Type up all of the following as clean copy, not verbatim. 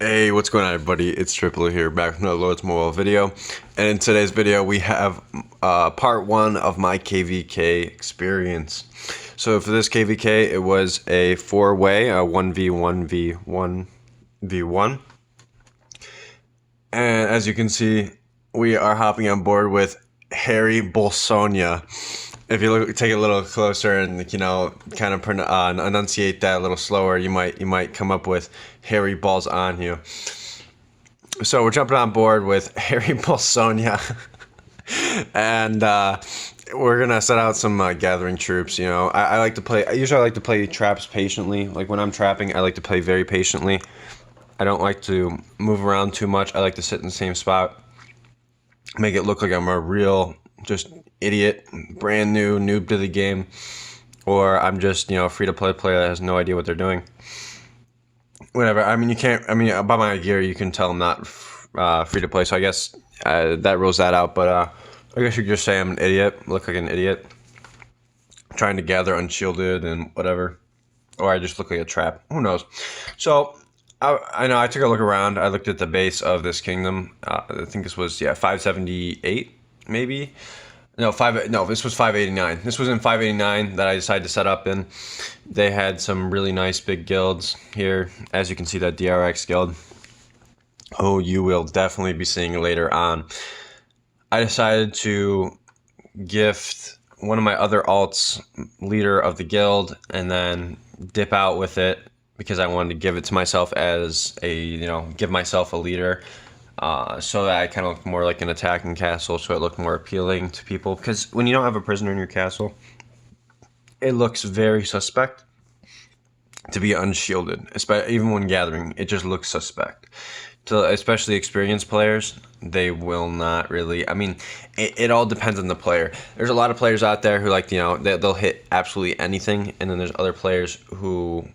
Hey, what's going on, everybody? It's Tripoli here, back with another Lord's Mobile video. And in today's video, we have part one of my KvK experience. So for this KvK, it was a four-way, a 1v1v1v1. And as you can see, we are hopping on board with Harry Bolsonia. If you take it a little closer and kind of enunciate that a little slower, you might come up with Harry Balls on you. So we're jumping on board with Harry Bolsonia, and we're gonna set out some gathering troops. I like to play. Usually I like to play traps patiently. Like when I'm trapping, I like to play very patiently. I don't like to move around too much. I like to sit in the same spot, make it look like I'm a real just idiot, brand new noob to the game, or I'm just free to play player that has no idea what they're doing. Whatever. I mean, you can't. I mean, by my gear, you can tell I'm not free to play. So I guess that rules that out. But I guess you could just say I'm an idiot. Look like an idiot, trying to gather unshielded and whatever, or I just look like a trap. Who knows? So I know I took a look around. I looked at the base of this kingdom. I think this was 578 maybe. No, this was 589. This was in 589 that I decided to set up in. They had some really nice big guilds here. As you can see, that DRX guild, who you will definitely be seeing later on. I decided to gift one of my other alts leader of the guild and then dip out with it because I wanted to give it to myself as a, give myself a leader. So that I kind of look more like an attacking castle, so it looked more appealing to people. Because when you don't have a prisoner in your castle, it looks very suspect to be unshielded. Even when gathering, it just looks suspect. So especially experienced players, they will not really. I mean, it all depends on the player. There's a lot of players out there who they'll hit absolutely anything, and then there's other players who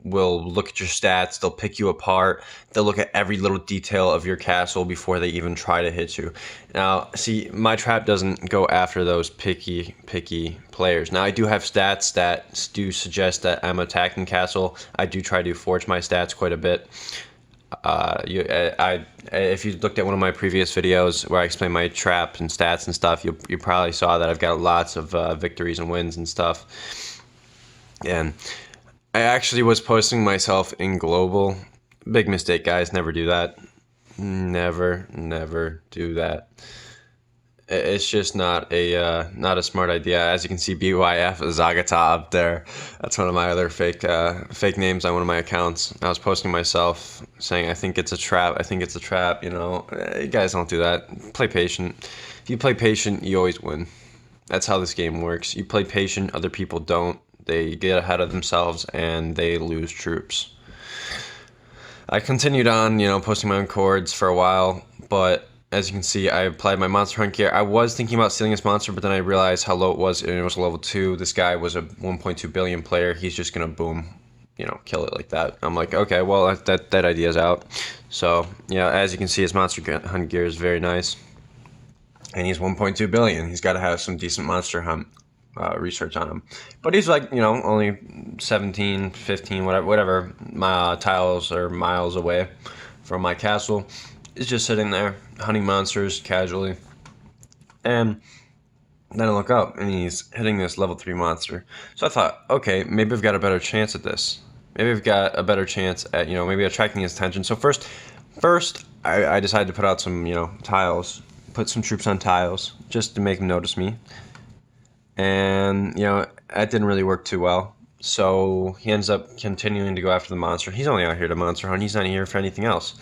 will look at your stats, they'll pick you apart, they'll look at every little detail of your castle before they even try to hit you. Now, see, my trap doesn't go after those picky players. Now, I do have stats that do suggest that I'm attacking castle. I do try to forge my stats quite a bit. If you looked at one of my previous videos where I explained my trap and stats and stuff, you probably saw that I've got lots of victories and wins and stuff. And I actually was posting myself in global. Big mistake, guys. Never do that. Never do that. It's just not a smart idea. As you can see, BYF Zagata up there. That's one of my other fake names on one of my accounts. I was posting myself saying, I think it's a trap. I think it's a trap. You guys don't do that. Play patient. If you play patient, you always win. That's how this game works. You play patient, other people don't. They get ahead of themselves and they lose troops. I continued on, posting my own chords for a while, but as you can see, I applied my monster hunt gear. I was thinking about stealing this monster, but then I realized how low it was, and it was level 2. This guy was a 1.2 billion player. He's just gonna boom, kill it like that. I'm like, okay, well, that idea's out. So, as you can see, his monster hunt gear is very nice. And he's 1.2 billion. He's got to have some decent monster hunt research on him, but he's like only 17, 15, whatever tiles or miles away from my castle. He's just sitting there hunting monsters casually, and then I look up and he's hitting this level 3 monster. So I thought, okay, maybe I've got a better chance at this. Maybe I've got a better chance at maybe attracting his attention. So first I decided to put out some tiles, put some troops on tiles just to make him notice me. And, that didn't really work too well. So he ends up continuing to go after the monster. He's only out here to monster hunt. He's not here for anything else.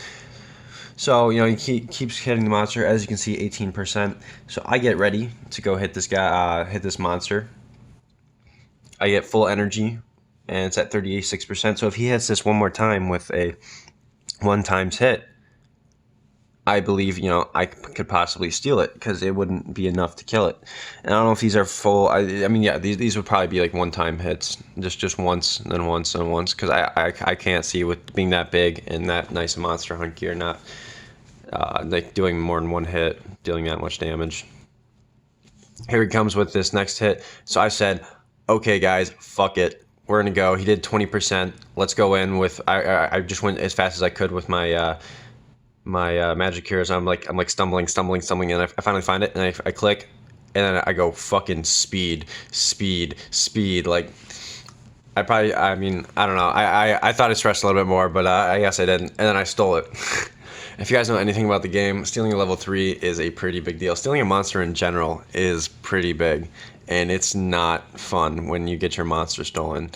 So, he keeps hitting the monster. As you can see, 18%. So I get ready to go hit this guy, hit this monster. I get full energy, and it's at 36%. So if he hits this one more time with a 1x hit, I believe, I could possibly steal it because it wouldn't be enough to kill it. And I don't know if these are full. I mean, these would probably be like one-time hits, just once, and then once, and once, because I can't see with being that big and that nice monster hunt gear, not like doing more than one hit, dealing that much damage. Here he comes with this next hit. So I said, okay, guys, fuck it. We're gonna go. He did 20%. Let's go in with. I just went as fast as I could with my magic cures. I'm like stumbling, and I finally find it, and I click, and then I go fucking speed. Like I mean, I don't know. I thought I stressed a little bit more, but I guess I didn't, and then I stole it. If you guys know anything about the game, stealing a level 3 is a pretty big deal. Stealing a monster in general is pretty big, and it's not fun when you get your monster stolen.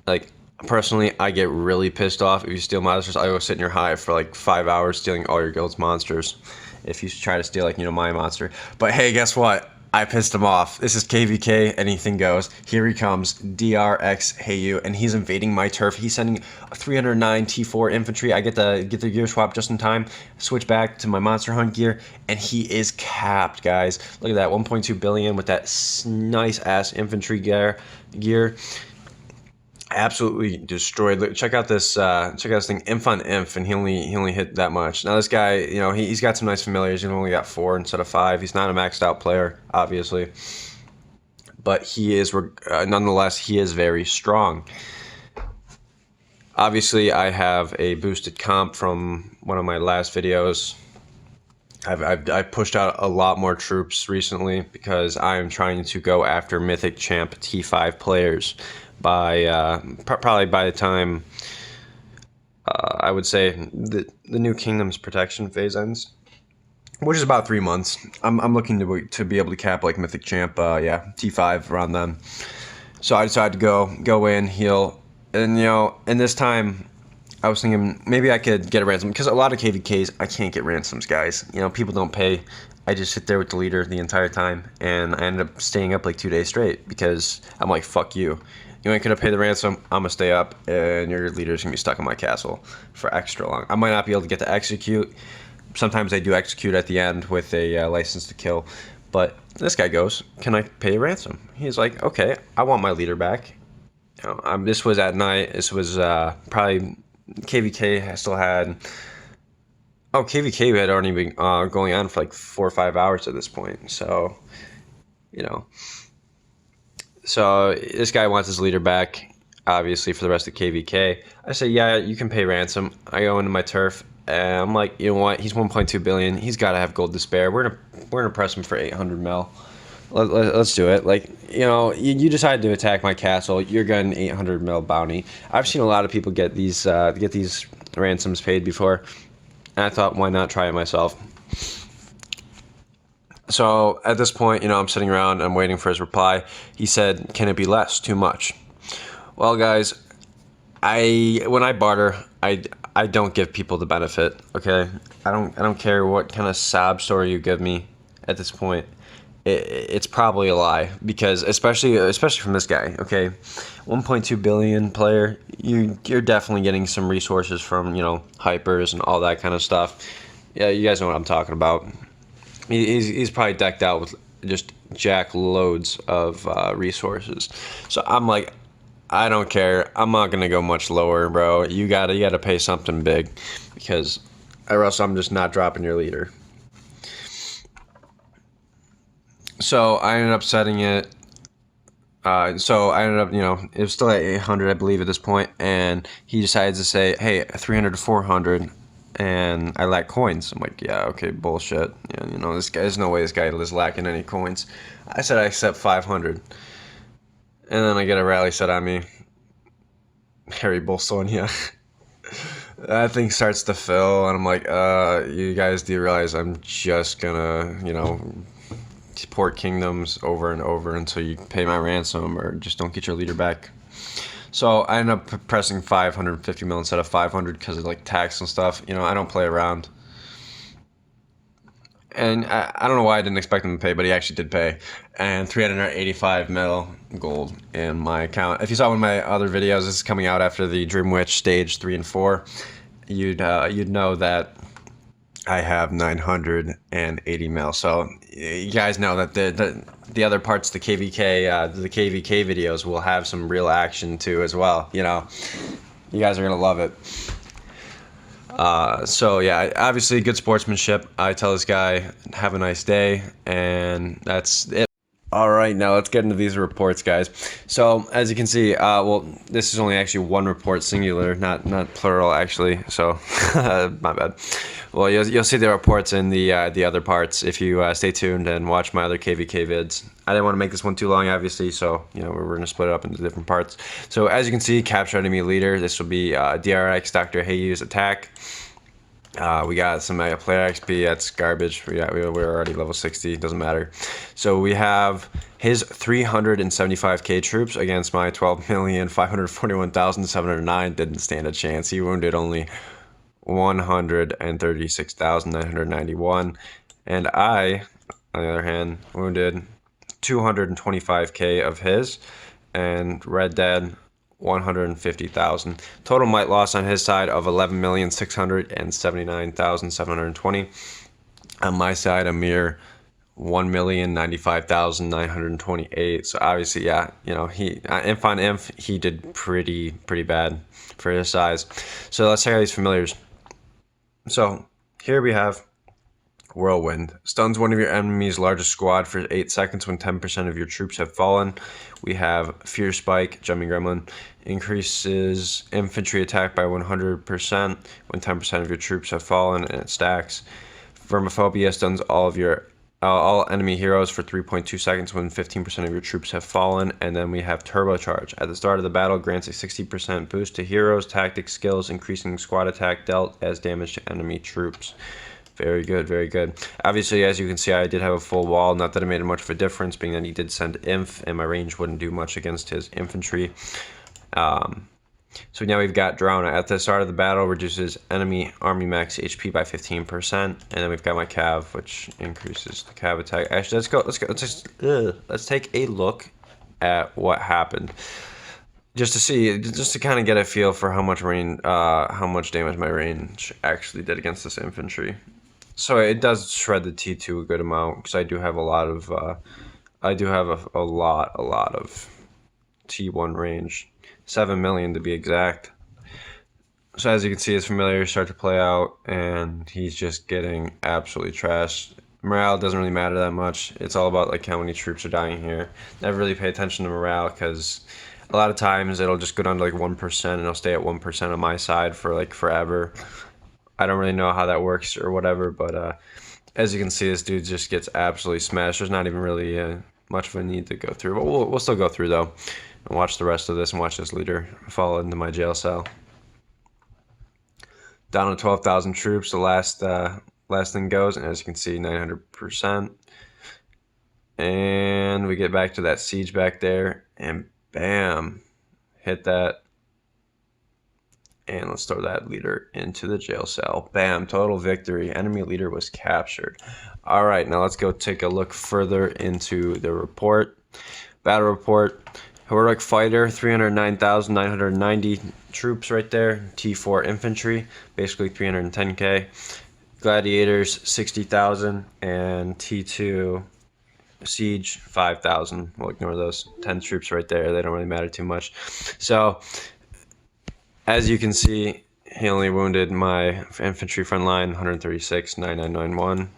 Like, personally, I get really pissed off if you steal monsters. I go sit in your hive for like 5 hours stealing all your guild's monsters if you try to steal, like, my monster. But hey, guess what? I pissed him off. This is KvK, anything goes. Here he comes, DRX Heyu, and he's invading my turf. He's sending 309 T4 infantry. I get the gear swap just in time, switch back to my monster hunt gear, and he is capped, guys. Look at that, 1.2 billion with that nice ass infantry gear. Absolutely destroyed. Look, check out this thing, Inf on Inf, and he only hit that much. Now this guy, he's got some nice familiars. He's only got 4 instead of 5. He's not a maxed out player, obviously, but he is nonetheless, he is very strong. Obviously, I have a boosted comp from one of my last videos. I've pushed out a lot more troops recently because I am trying to go after Mythic Champ T5 players by probably by the time I would say the new Kingdom's protection phase ends, which is about 3 months. I'm looking to be able to cap like Mythic Champ, T5 around then. So I decided to go in, heal, and and this time I was thinking maybe I could get a ransom, because a lot of KvKs I can't get ransoms, guys. People don't pay. I just sit there with the leader the entire time, and I ended up staying up like 2 days straight because I'm like, fuck you. You ain't gonna pay the ransom, I'm gonna stay up, and your leader's gonna be stuck in my castle for extra long. I might not be able to get to execute. Sometimes I do execute at the end with a license to kill, but this guy goes, can I pay a ransom? He's like, okay, I want my leader back. This was at night. This was probably KvK still had. Oh, KvK had already been going on for like 4 or 5 hours at this point. So, So this guy wants his leader back, obviously, for the rest of KvK. I say, yeah, you can pay ransom. I go into my turf, and I'm like, you know what? He's 1.2 billion. He's got to have gold to spare. We're gonna press him for 800 mil. Let's do it. Like, you decide to attack my castle. You're getting 800 mil bounty. I've seen a lot of people get these ransoms paid before, and I thought, why not try it myself? So at this point, I'm sitting around, I'm waiting for his reply. He said, can it be less? Too much. Well, guys, when I barter, I don't give people the benefit, okay? I don't care what kind of sob story you give me at this point. It's probably a lie, because especially from this guy, okay? 1.2 billion player, you're definitely getting some resources from, hypers and all that kind of stuff. Yeah, you guys know what I'm talking about. He's probably decked out with just jack loads of resources. So I'm like, I don't care. I'm not gonna go much lower, bro. You gotta pay something big, because or else I'm just not dropping your leader. So I ended up setting it. So I ended up, it was still at 800, I believe, at this point, and he decides to say, hey, 300 to 400. And I lack coins. I'm like, yeah, okay, bullshit. Yeah, there's no way this guy is lacking any coins. I said I accept 500. And then I get a rally set on me. Harry Bolsonia. That thing starts to fill, and I'm like, you guys do realize I'm just gonna, port kingdoms over and over until you pay my ransom or just don't get your leader back. So I ended up pressing 550 mil instead of 500 because of like tax and stuff. I don't play around. And I don't know why I didn't expect him to pay, but he actually did pay. And 385 mil gold in my account. If you saw one of my other videos, this is coming out after the Dream Witch stage 3 and 4. You'd know that I have 980 mil. So you guys know that the other parts of the KvK videos will have some real action too as well. You guys are gonna love it. So yeah, obviously good sportsmanship. I tell this guy, have a nice day, and that's it. All right, now let's get into these reports, guys. So as you can see, well, this is only actually one report, singular, not plural, actually. So my bad. Well, you'll see the reports in the other parts if you stay tuned and watch my other KvK vids. I didn't want to make this one too long, obviously, so we're gonna split it up into different parts. So as you can see, capture enemy leader. This will be DRX Dr. Hayu's attack. We got some player XP. That's garbage. We're already level 60. Doesn't matter. So we have his 375k troops against my 12,541,709. Didn't stand a chance. He wounded only 136,991, and I, on the other hand, wounded 225k of his, and Red Dead 150,000. Total might loss on his side of 11,679,720. On my side, a mere 1,095,928. So obviously, yeah, he inf on inf, he did pretty bad for his size. So let's check out these familiars. So here we have Whirlwind. Stuns one of your enemy's largest squad for 8 seconds when 10% of your troops have fallen. We have Fear Spike, Jumping Gremlin. Increases infantry attack by 100% when 10% of your troops have fallen, and it stacks. Vermophobia stuns all enemy heroes for 3.2 seconds when 15% of your troops have fallen. And then we have Turbocharge. At the start of the battle, grants a 60% boost to heroes' tactic skills, increasing squad attack dealt as damage to enemy troops. Very good, very good. Obviously, as you can see, I did have a full wall. Not that it made much of a difference, being that he did send inf, and my range wouldn't do much against his infantry. So now we've got Drown. At the start of the battle, reduces enemy army max HP by 15%, and then we've got my Cav, which increases the Cav attack. Actually, let's take a look at what happened, just to kind of get a feel for how much damage my range actually did against this infantry. So it does shred the T2 a good amount, because I do have a lot of T1 range, 7 million to be exact. So as you can see, his familiars start to play out, and he's just getting absolutely trashed. Morale doesn't really matter that much. It's all about like how many troops are dying here. Never really pay attention to morale, because a lot of times it'll just go down to like 1%, and it'll stay at 1% on my side for like forever. I don't really know how that works or whatever, but as you can see, this dude just gets absolutely smashed. There's not even really much of a need to go through, but we'll still go through though, and watch the rest of this, and watch this leader fall into my jail cell. Down to 12,000 troops. The last thing goes, and as you can see, 900%. And we get back to that siege back there, and bam, hit that. And let's throw that leader into the jail cell. Bam, total victory. Enemy leader was captured. All right, now let's go take a look further into the report. Battle report. Heroic fighter, 309,990 troops right there. T4 infantry, basically 310k. Gladiators, 60,000. And T2 siege, 5,000. We'll ignore those 10 troops right there. They don't really matter too much. So as you can see, he only wounded my infantry front line, 136, 9991.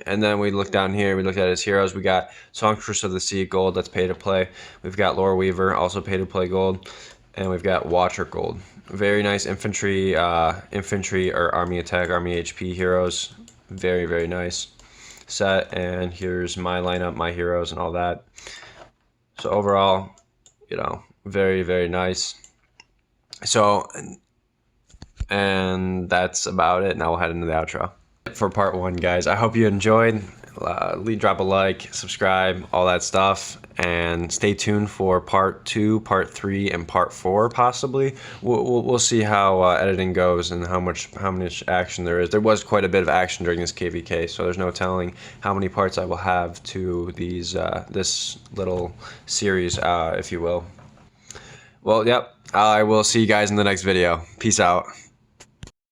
And then we look down here, we look at his heroes. We got Songstress of the Sea, gold, that's pay to play. We've got Lore Weaver, also pay to play gold. And we've got Watcher gold. Very nice infantry or army attack, army HP heroes. Very, very nice set. And here's my lineup, my heroes and all that. So overall, very, very nice. So, and that's about it. Now we'll head into the outro. For part 1, guys, I hope you enjoyed. Drop a like, subscribe, all that stuff, and stay tuned for part 2, part 3, and part 4 possibly. We'll see how editing goes and how much action there is. There was quite a bit of action during this KvK, so there's no telling how many parts I will have to these this little series, if you will. Well, yep. I will see you guys in the next video. Peace out.